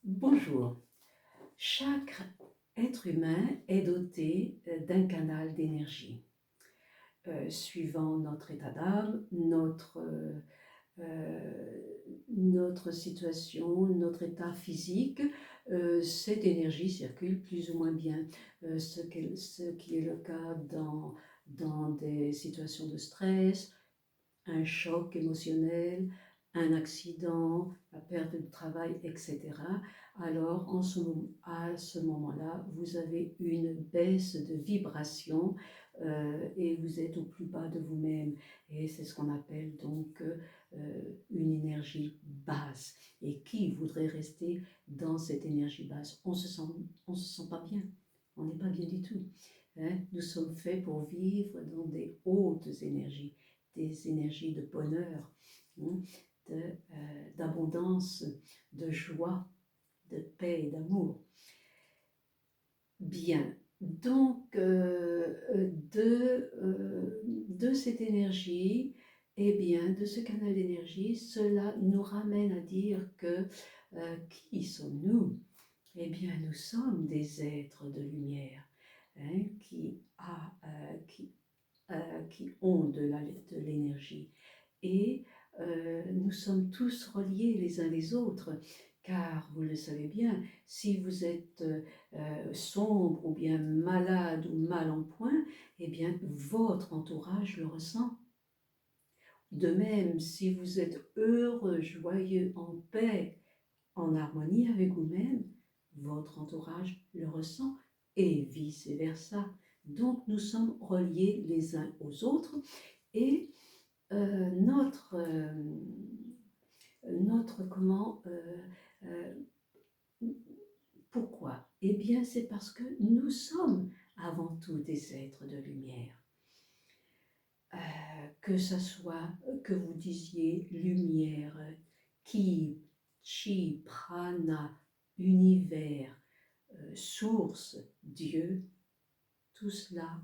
Bonjour. Chaque être humain est doté d'un canal d'énergie. Suivant notre état d'âme, notre situation, notre état physique, cette énergie circule plus ou moins bien. Ce qui est le cas dans des situations de stress, un choc émotionnel, un accident, la perte de travail, etc. Alors, à ce moment-là, vous avez une baisse de vibration et vous êtes au plus bas de vous-même. Et c'est ce qu'on appelle donc une énergie basse. Et qui voudrait rester dans cette énergie basse? On se sent pas bien. On n'est pas bien du tout. Hein? Nous sommes faits pour vivre dans des hautes énergies, des énergies de bonheur, hein, d'abondance, de joie, de paix et d'amour. Bien, donc de cette énergie, eh bien, de ce canal d'énergie, cela nous ramène à dire que qui sommes-nous? Eh bien, nous sommes des êtres de lumière, hein, qui ont de l'énergie. Et nous sommes tous reliés les uns les autres, car vous le savez bien, si vous êtes sombre ou bien malade ou mal en point, eh bien votre entourage le ressent. De même, si vous êtes heureux, joyeux, en paix, en harmonie avec vous-même, votre entourage le ressent et vice-versa. Donc nous sommes reliés les uns aux autres et euh, pourquoi? Eh bien, c'est parce que nous sommes avant tout des êtres de lumière. Que ça soit que vous disiez lumière, ki, chi, prana, univers, source, Dieu, tout cela,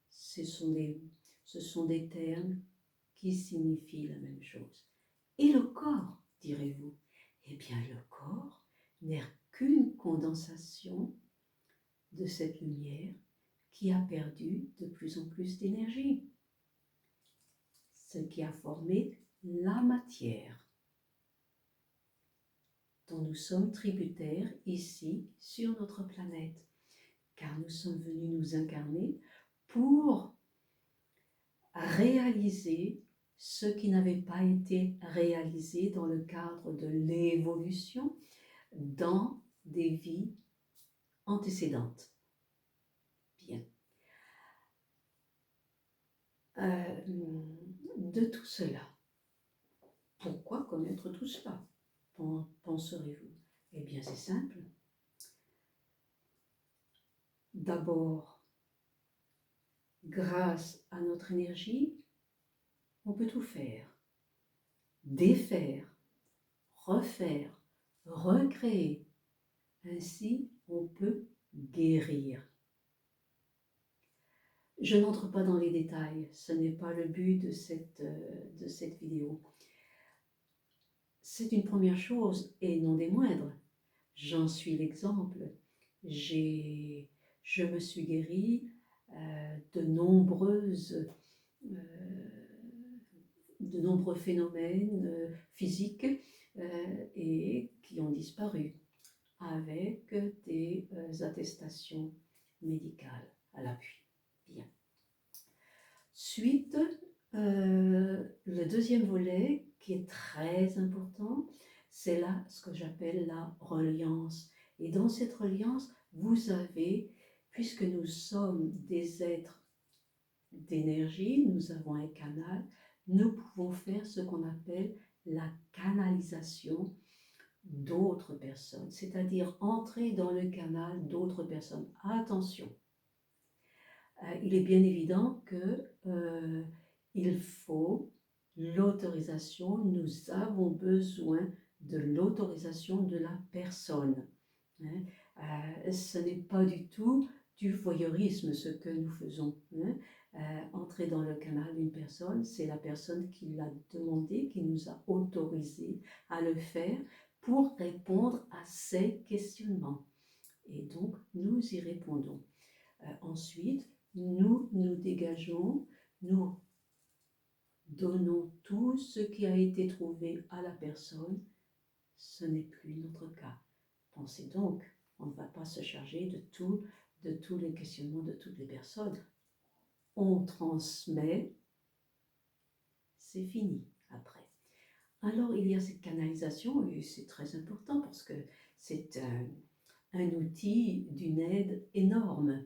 ce sont des termes qui signifient la même chose. Et le corps, direz-vous? Eh bien, le corps n'est qu'une condensation de cette lumière qui a perdu de plus en plus d'énergie, ce qui a formé la matière dont nous sommes tributaires ici sur notre planète, car nous sommes venus nous incarner pour réaliser ce qui n'avait pas été réalisé dans le cadre de l'évolution dans des vies antécédentes. Bien. De tout cela, pourquoi connaître tout cela, penserez-vous? Eh bien, c'est simple. D'abord, grâce à notre énergie, on peut tout faire. Défaire, refaire, recréer. Ainsi, on peut guérir. Je n'entre pas dans les détails, ce n'est pas le but de cette vidéo. C'est une première chose et non des moindres. J'en suis l'exemple. Je me suis guérie de nombreux phénomènes physiques et qui ont disparu avec des attestations médicales à l'appui. Bien. Suite, le deuxième volet qui est très important, c'est là ce que j'appelle la reliance. Et dans cette reliance, vous avez, puisque nous sommes des êtres d'énergie, nous avons un canal, nous pouvons faire ce qu'on appelle la canalisation d'autres personnes, c'est-à-dire entrer dans le canal d'autres personnes. Attention, il est bien évident que il faut l'autorisation, nous avons besoin de l'autorisation de la personne. Hein. Ce n'est pas du tout du voyeurisme ce que nous faisons. Hein. Entrer dans le canal d'une personne, c'est la personne qui l'a demandé, qui nous a autorisé à le faire pour répondre à ces questionnements. Et donc, nous y répondons. Ensuite, nous nous dégageons, nous donnons tout ce qui a été trouvé à la personne. Ce n'est plus notre cas. Pensez donc, on ne va pas se charger de tous les questionnements de toutes les personnes. On transmet, c'est fini après. Alors il y a cette canalisation et c'est très important parce que c'est un outil d'une aide énorme.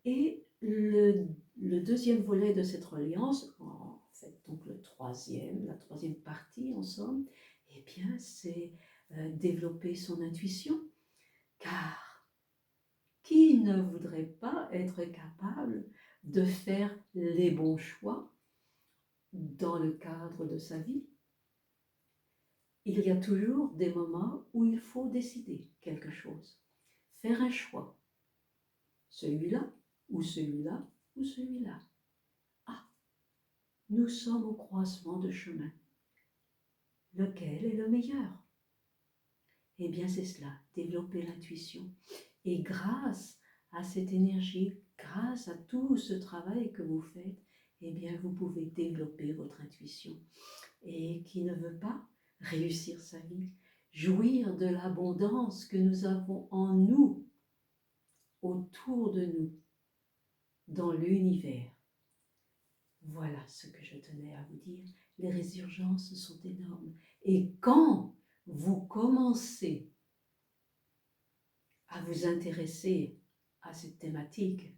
Et le deuxième volet de cette reliance, en fait donc la troisième partie en somme, eh bien c'est développer son intuition, car qui ne voudrait pas être capable de faire les bons choix dans le cadre de sa vie? Il y a toujours des moments où il faut décider quelque chose, faire un choix. Celui-là, ou celui-là, ou celui-là. Ah, nous sommes au croisement de chemin. Lequel est le meilleur? Eh bien, c'est cela, développer l'intuition. Et grâce à cette énergie, grâce à tout ce travail que vous faites, eh bien, vous pouvez développer votre intuition. Et qui ne veut pas réussir sa vie, jouir de l'abondance que nous avons en nous, autour de nous, dans l'univers. Voilà ce que je tenais à vous dire. Les résurgences sont énormes. Et quand vous commencez à vous intéresser à cette thématique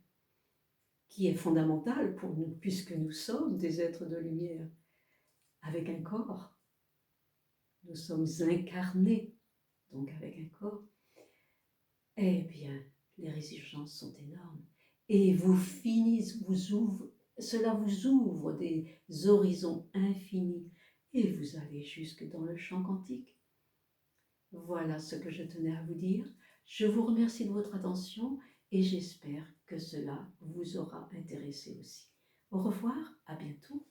qui est fondamentale pour nous, puisque nous sommes des êtres de lumière avec un corps, nous sommes incarnés, donc avec un corps, eh bien, les résurgences sont énormes. Et vous finissez, cela vous ouvre des horizons infinis et vous allez jusque dans le champ quantique. Voilà ce que je tenais à vous dire. Je vous remercie de votre attention et j'espère que cela vous aura intéressé aussi. Au revoir, à bientôt.